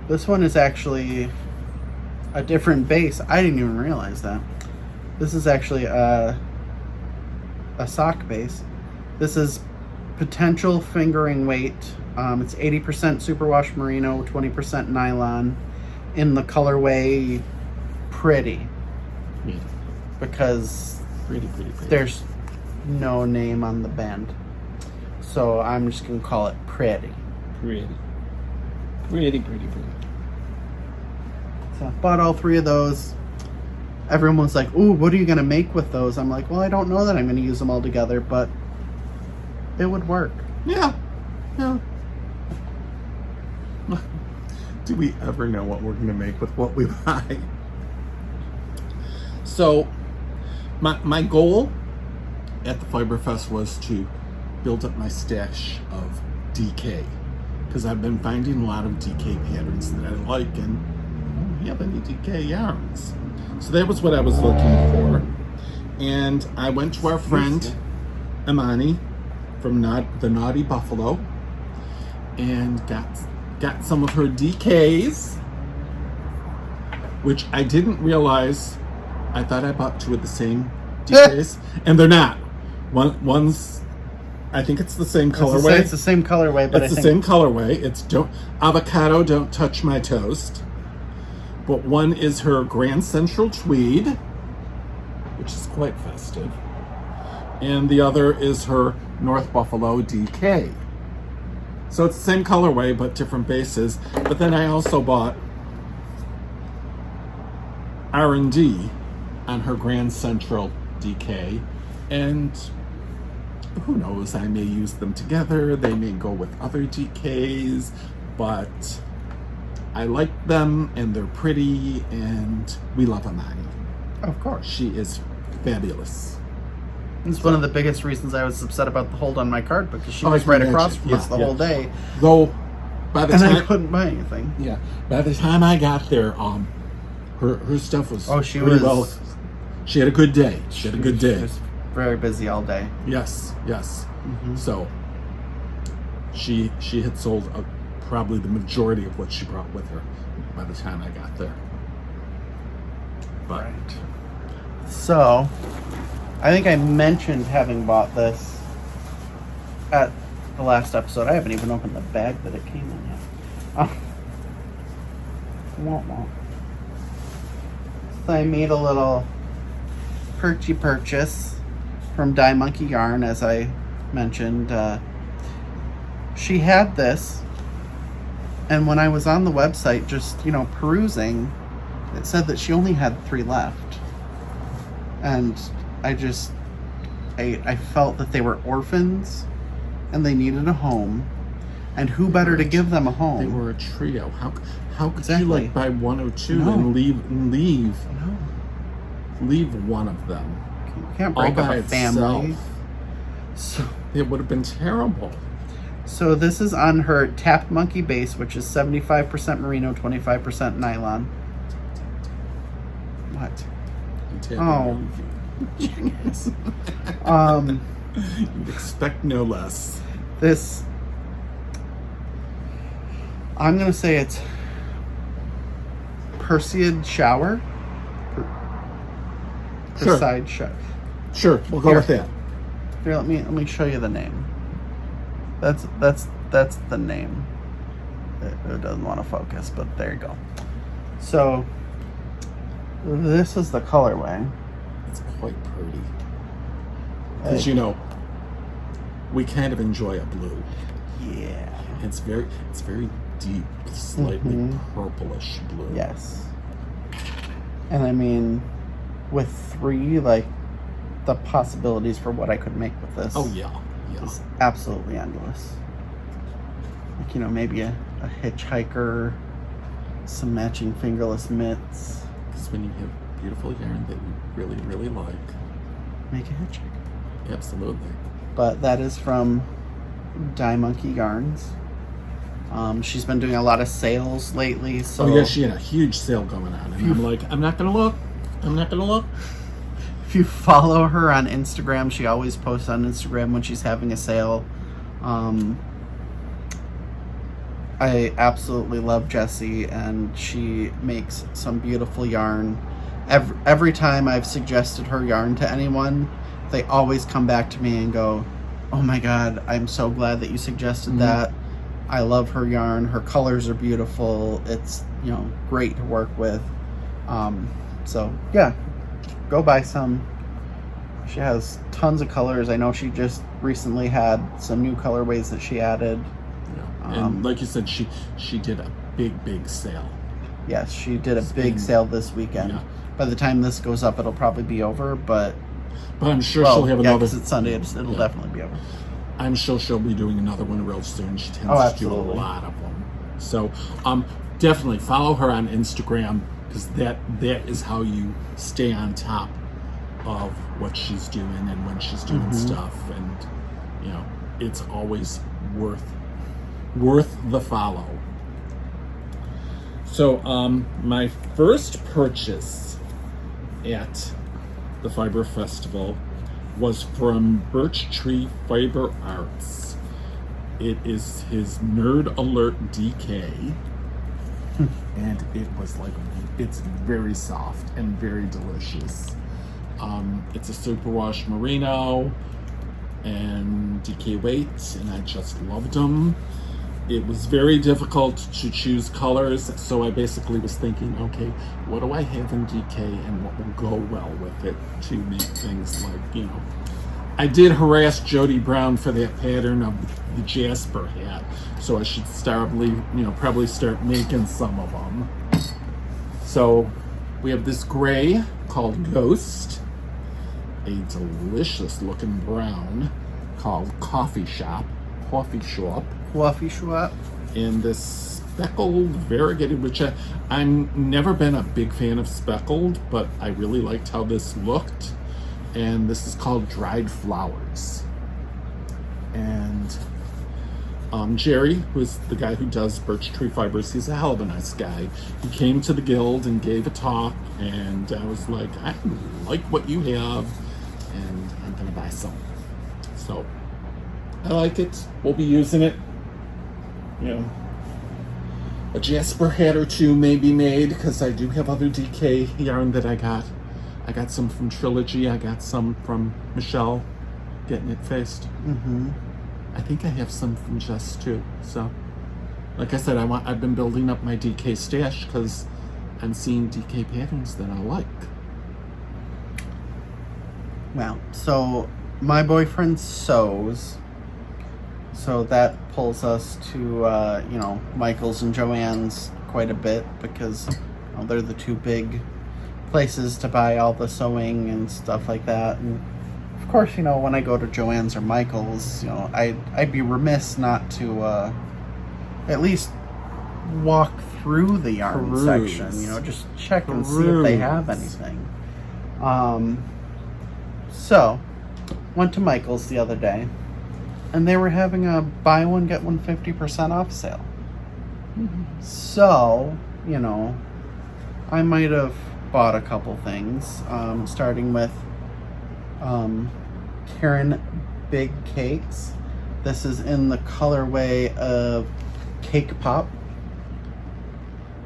This one is actually a different base. I didn't even realize that. This is actually a sock base. This is potential fingering weight. It's 80% superwash merino, 20% nylon, in the colorway Pretty. Yeah. Because Pretty. there's no name on the band. So I'm just going to call it Pretty. Pretty. So I bought all 3 of those. Everyone was like, ooh, what are you going to make with those? I'm like, well, I don't know that I'm going to use them all together, but it would work. Yeah. Do we ever know what we're going to make with what we buy? So, my goal at the Fiber Fest was to build up my stash of DK, because I've been finding a lot of DK patterns that I like, and I don't have any DK yarns. So that was what I was looking for. And I went to our friend Imani from the Naughty Buffalo and got some of her DKs, which I didn't realize. I thought I bought two of the same DKs, and they're not. One's, I think it's the same colorway. It's the same colorway, but it's the same colorway. It's avocado, don't touch my toast. But one is her Grand Central Tweed, which is quite festive, and the other is her North Buffalo DK. So it's the same colorway, but different bases. But then I also bought R&D on her Grand Central DK, and who knows, I may use them together, they may go with other DKs, but I like them, and they're pretty, and we love Imani. Of course. She is fabulous. It's one of the biggest reasons I was upset about the hold on my card, because she was right across from us the whole day. Though, by the time I couldn't buy anything. Yeah, by the time I got there, her stuff was well. She had a good day. She had a good day. She was very busy all day. Yes. Mm-hmm. So she had sold probably the majority of what she brought with her by the time I got there. But so, I think I mentioned having bought this at the last episode. I haven't even opened the bag that it came in yet. So I made a little perchy purchase from Dye Monkey Yarn, as I mentioned. She had this, and when I was on the website just, perusing, it said that she only had 3 left. And I felt that they were orphans and they needed a home. And who better to give them a home? They were a trio. How could Exactly. you buy 1 or 2 No. and leave No. one of them? You can't break all up by a family. itself. So, It would have been terrible. so this is on her Tapped Monkey base, which is 75% merino, 25% nylon. What? Oh. You'd expect no less. This, I'm gonna say it's Perseid shower. Sure. Perseid shower. Sure, we'll go with that. Here, let me show you the name. That's the name. It doesn't want to focus, but there you go. So this is the colorway. It's quite pretty. Because we kind of enjoy a blue. Yeah. It's very deep, slightly purplish blue. Yes. And I mean, with 3, the possibilities for what I could make with this. Oh yeah. Is absolutely endless. Maybe a hitchhiker, some matching fingerless mitts. Because when you have beautiful yarn that you really, really like, Make a hitchhiker. absolutely. But that is from Dye Monkey Yarns. She's been doing a lot of sales lately. So Oh yeah, she had a huge sale going on, and I'm like, I'm not gonna look. if you follow her on Instagram, she always posts on Instagram when she's having a sale. I absolutely love Jessie, and she makes some beautiful yarn. Every time I've suggested her yarn to anyone, they always come back to me and go, "Oh my God, I'm so glad that you suggested that. I love her yarn. Her colors are beautiful. It's great to work with." So yeah, go buy some. She has tons of colors. I know she just recently had some new colorways that she added. And like you said, she did a big sale. Yes, she did a big sale this weekend. Yeah. By the time this goes up, it'll probably be over, but I'm sure she'll have another. because it's Sunday, it'll definitely be over. I'm sure she'll be doing another one real soon. She tends to do a absolutely. lot of them. So definitely follow her on Instagram, because that is how you stay on top of what she's doing and when she's doing stuff, and you know, it's always worth the follow. So my first purchase at the Fiber Festival was from Birch Tree Fiber Arts. It is his Nerd Alert DK, and it was like, it's very soft and very delicious. It's a superwash merino and DK weight, and I just loved them. It was very difficult to choose colors, so I basically was thinking, okay, what do I have in DK and what will go well with it to make things like, you know. I did harass Jody Brown for that pattern of the Jasper hat, so I should probably start making some of them. So we have this gray called Ghost, a delicious looking brown called Coffee Shop, and this speckled variegated, which I've never been a big fan of speckled, but I really liked how this looked. And this is called Dried Flowers. And Jerry, who's the guy who does Birch Tree Fibers, he's a hell of a nice guy. He came to the guild and gave a talk, and I was like, I like what you have, and I'm gonna buy some. So I like it. We'll be using it. You know, a Jasper hat or two may be made, because I do have other DK yarn that I got. I got some from Trilogy. I got some from Michelle, Get Knitfaced. I think I have some from Just too. So, like I said, I've been building up my DK stash because I'm seeing DK patterns that I like. Well, so my boyfriend sews, so that pulls us to Michael's and Joann's quite a bit, because they're the two big places to buy all the sewing and stuff like that. And of course, when I go to Joann's or Michael's, I'd be remiss not to at least walk through the yarn section, just check and see if they have anything. So went to Michael's the other day, and they were having a buy one get one 50% off sale. So I might have bought a couple things, starting with Karen Big Cakes. This is in the colorway of Cake Pop.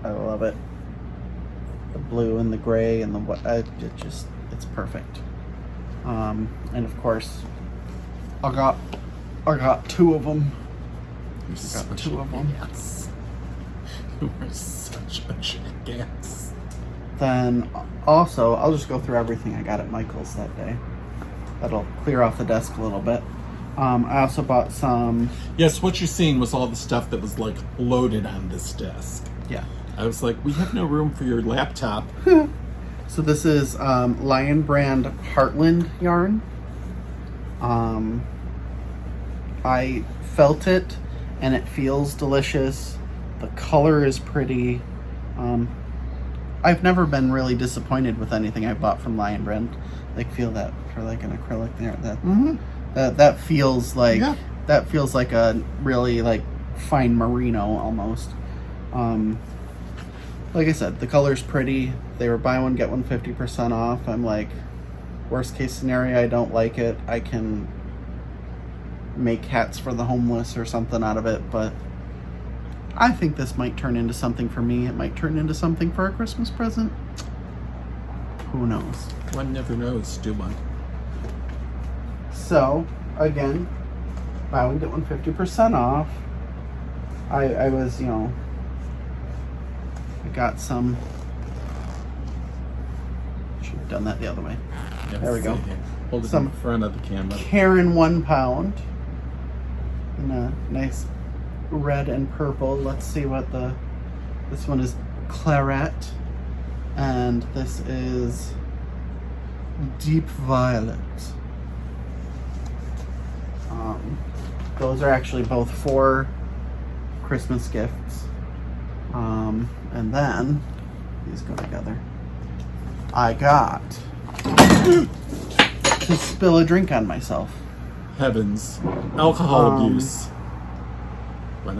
I love it. The blue and the gray and the what, it's perfect. And of course, I got two of them. Yes. You are such a jackass. Then also, I'll just go through everything I got at Michael's that day. That'll clear off the desk a little bit. I also bought some... Yes, what you're seeing was all the stuff that was like loaded on this desk. Yeah. I was like, we have no room for your laptop. So this is Lion Brand Heartland yarn. I felt it, and it feels delicious. The color is pretty. I've never been really disappointed with anything I bought from Lion Brand. Like, feel that for like an acrylic there. That feels like that feels like a really like fine merino almost. Like I said, the color's pretty. They were buy one get one 50% off. I'm like, worst case scenario, I don't like it, I can make hats for the homeless or something out of it. But I think this might turn into something for me. It might turn into something for a Christmas present. Who knows? One never knows, do one. So, again, buy one get one 50% off. I was, I got some. Should have done that the other way. Yes, there we go. Hold it Some in front of the camera. Karen 1 pound. And a nice red and purple. Let's see what this one is. Claret. And this is Deep Violet. Those are actually both for Christmas gifts. And then these go together. I got to spill a drink on myself. Heavens. Alcohol abuse. Why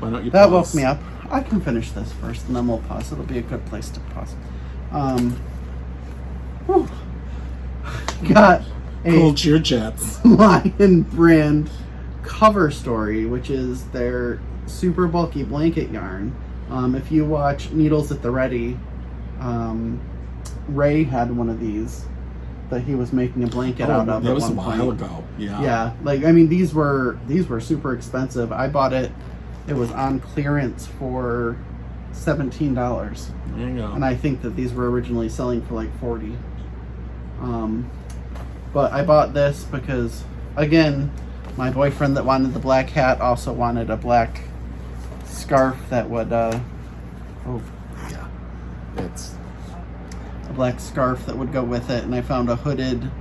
don't you That pause? woke me up. I can finish this first and then we'll pause. It'll be a good place to pause. Whew. Got a Cool cheer chats. Lion brand cover story, which is their super bulky blanket yarn. If you watch Needles at the Ready, Ray had one of these that he was making a blanket out of. That was at a one while point. ago. Yeah. Yeah, like I mean, these were super expensive. I bought it. It was on clearance for $17, There you go. and I think that these were originally selling for like $40. But I bought this because, again, my boyfriend that wanted the black hat also wanted a black scarf that would, Yeah. It's a black scarf that would go with it, and I found a hooded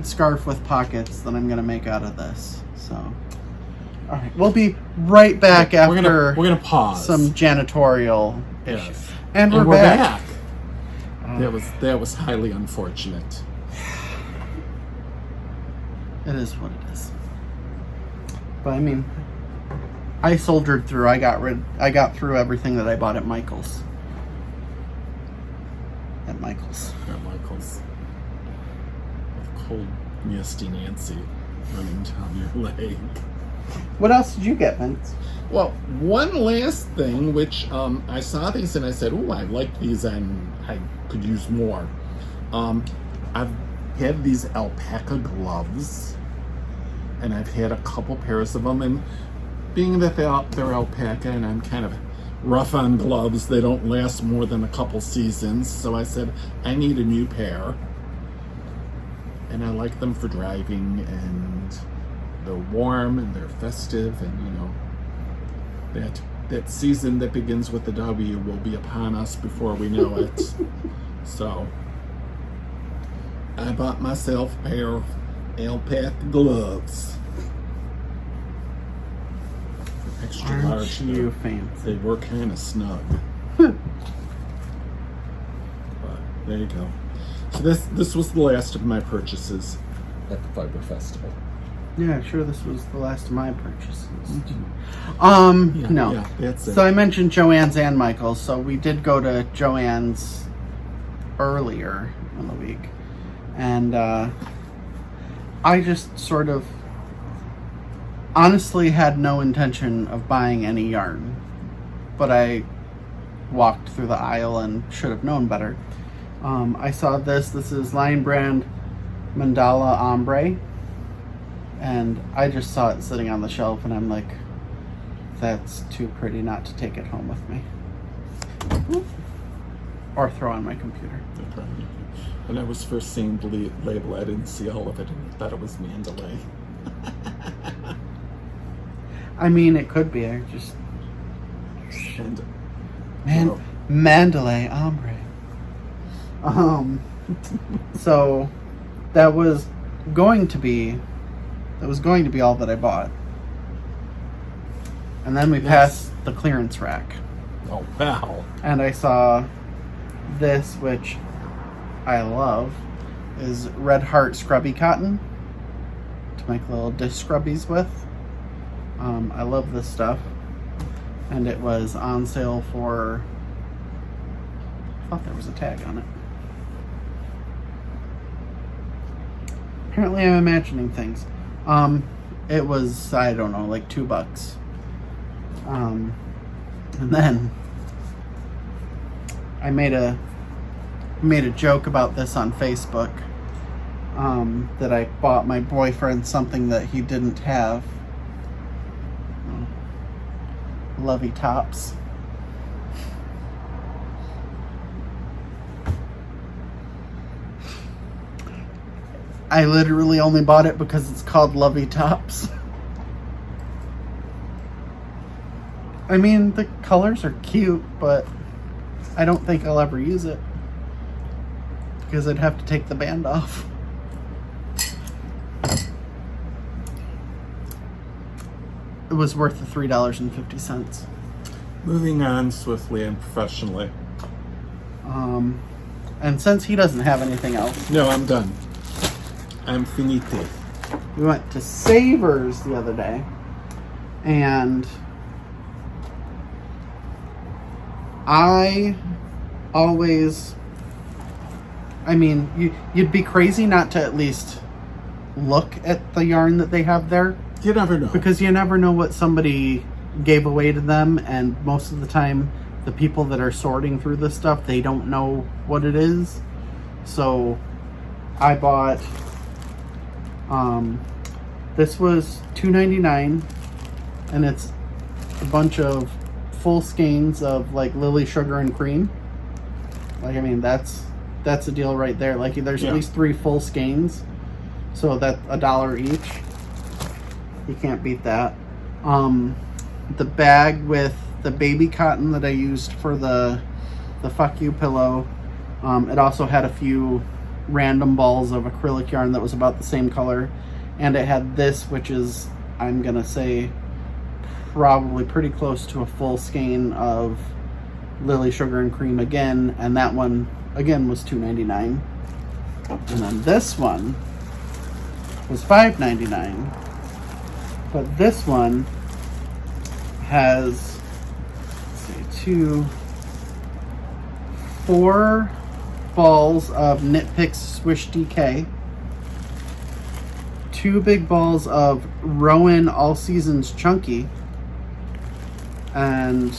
scarf with pockets that I'm gonna make out of this. So, all right, we'll be right back after we're gonna pause. some janitorial Yes. issues, and we're back. That was highly unfortunate. It is what it is. But I mean, I soldiered through. I got through everything that I bought at Michael's. At Michael's. At Michael's. With cold, nasty Nancy running down your leg. What else did you get, Vince? Well, one last thing, which I saw these and I said, "Ooh, I like these, and I could use more." I've had these alpaca gloves, and I've had a couple pairs of them. And being that they're alpaca, and I'm kind of rough on gloves, they don't last more than a couple seasons. So I said, I need a new pair, and I like them for driving, and they're warm and they're festive, and you know. That season that begins with the W will be upon us before we know it. So, I bought myself a pair of Alpaca gloves. Extra Aren't large. you They fancy? were kind of snug. But there you go. So this was the last of my purchases at the Fiber Festival. Yeah, sure. This was the last of my purchases. Yeah, No. yeah, that's it. So I mentioned Joann's and Michael's. So we did go to Joann's earlier in the week, and I just sort of honestly had no intention of buying any yarn, but I walked through the aisle and should have known better. I saw this. This is Lion brand Mandala Ombre. And I just saw it sitting on the shelf, and I'm like, that's too pretty not to take it home with me. Or throw on my computer. When I was first seeing the label, I didn't see all of it, and I thought it was Mandalay. I mean, it could be. I just... And Mandalay Ombre. So, that was going to be all that I bought. And then we passed the clearance rack. oh wow, And I saw this, which I love, is Red Heart Scrubby Cotton to make little dish scrubbies with. I love this stuff. And it was on sale for, I thought there was a tag on it. Apparently I'm imagining things. It was, I don't know, like $2. And then I made a joke about this on Facebook, that I bought my boyfriend something that he didn't have. Lovey tops. I literally only bought it because it's called Lovey Tops. I mean, the colors are cute, but I don't think I'll ever use it because I'd have to take the band off. It was worth the $3.50. moving on swiftly and professionally. And since he doesn't have anything else, No, I'm done. I'm finite. We went to Savers the other day, and I mean, you'd be crazy not to at least look at the yarn that they have there. You never know. Because you never know what somebody gave away to them, and most of the time, the people that are sorting through this stuff, they don't know what it is. So, I bought, this was $2.99, and it's a bunch of full skeins of like Lily Sugar and Cream. Like, I mean, that's a deal right there. Like, there's at least 3 full skeins, so that's $1 each. You can't beat that. The bag with the baby cotton that I used for the Fuck You pillow, it also had a few random balls of acrylic yarn that was about the same color, and it had this, which is, I'm gonna say, probably pretty close to a full skein of Lily Sugar and Cream again, and that one again was $2.99. And then this one was $5.99. But this one has, let's see, 4 balls of Knitfaced Swish DK, 2 big balls of Rowan All Seasons Chunky, and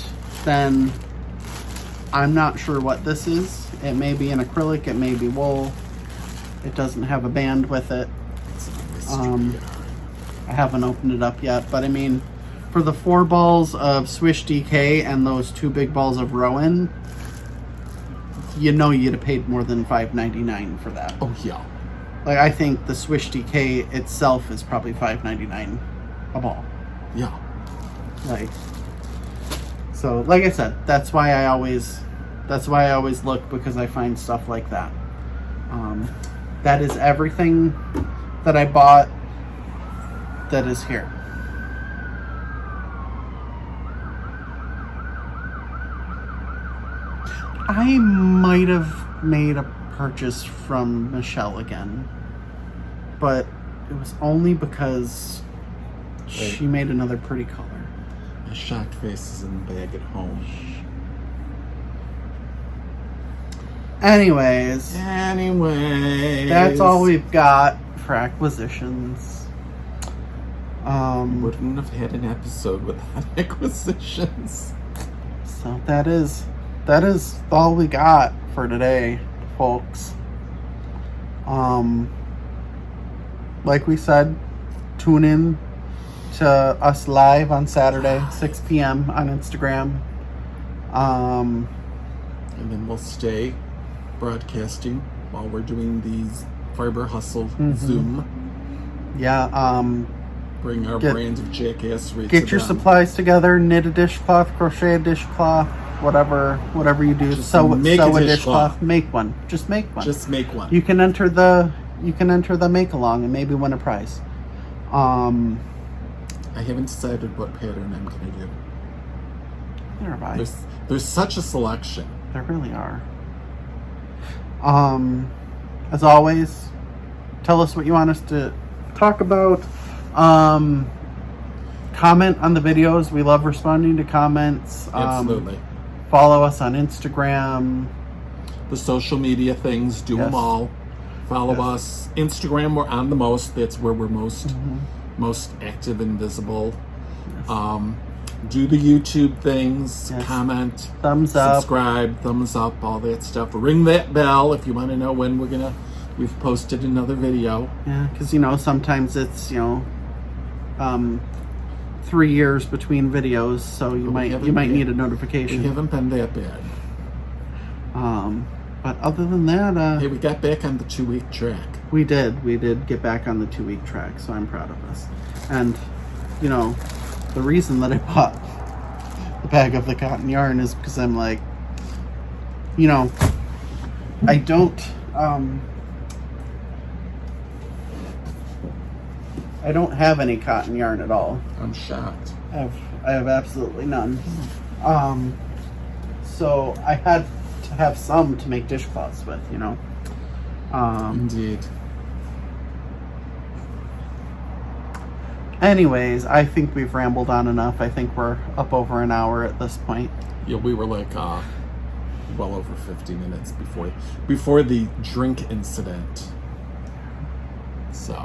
then I'm not sure what this is. It may be an acrylic, it may be wool. It doesn't have a band with it. I haven't opened it up yet, but I mean, for the 4 balls of Swish DK and those 2 big balls of Rowan, you know you'd have paid more than $5.99 for that. Oh yeah. Like, I think the Swish DK itself is probably $5.99 a ball. Yeah. Like, so like I said, that's why I always look, because I find stuff like that. That is everything that I bought that is here. I might have made a purchase from Michelle again, but it was only because she made another pretty color. My shocked face is in the bag at home. Anyways, that's all we've got for acquisitions. Wouldn't have had an episode without acquisitions. So that is all we got for today, folks. Like we said, tune in to us live on Saturday, 6 p.m. on Instagram. And then we'll stay broadcasting while we're doing these Fiber Hustle Zoom. Yeah, bring our brand of jackassery. Get your supplies together, knit a dishcloth, crochet a dishcloth, whatever you do. Just sew make a a dishcloth. Make one. Just make one. Just make one. You can enter the make along and maybe win a prize. I haven't decided what pattern I'm gonna do. Never mind. There's such a selection. There really are. As always, tell us what you want us to talk about. Comment on the videos. We love responding to comments. Absolutely. Follow us on Instagram. The social media things, do them all. Follow us. Instagram, we're on the most. That's where we're most active and visible. Yes. Do the YouTube things. Yes. Comment. Thumbs up. Subscribe. Thumbs up. All that stuff. Ring that bell if you want to know when we've posted another video. Yeah, because sometimes it's 3 years between videos, so you might need a notification. We haven't been that bad. But other than that, hey, we got back on the 2-week track. We did get back on the 2-week track, so I'm proud of us. And the reason that I bought the bag of the cotton yarn is because I'm like, I don't have any cotton yarn at all. I'm shocked. I have absolutely none. So I had to have some to make dishcloths with, Indeed. Anyways, I think we've rambled on enough. I think we're up over an hour at this point. Yeah, we were like well over 50 minutes before the drink incident. So,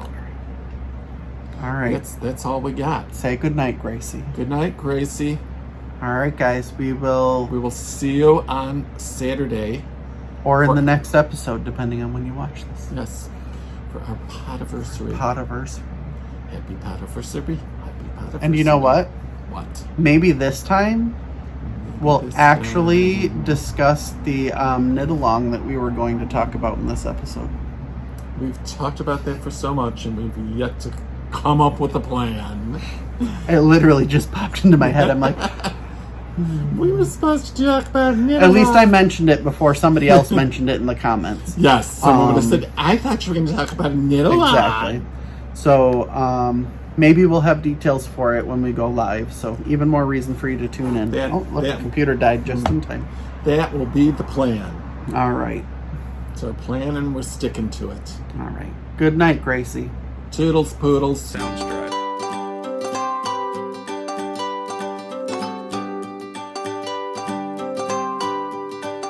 all right. That's all we got. Say goodnight, Gracie. Good night, Gracie. All right, guys. We will see you on Saturday. Or in the next episode, depending on when you watch this. Yes. For our Podiverssary. Podiverssary. Happy Podiverssary. Happy Podiverssary. And you know what? What? Maybe this time we'll actually discuss the knit-along that we were going to talk about in this episode. We've talked about that for so much, and we've yet to come up with a plan. It literally just popped into my head. I'm like... We were supposed to talk about knit-along. At least I mentioned it before somebody else mentioned it in the comments. Yes, someone would have said, I thought you were going to talk about knit-along. Exactly. So, maybe we'll have details for it when we go live. So, even more reason for you to tune in. The computer died just in time. That will be the plan. All right. It's our plan, and we're sticking to it. All right. Good night, Gracie. Toodles, poodles. Sounds dry.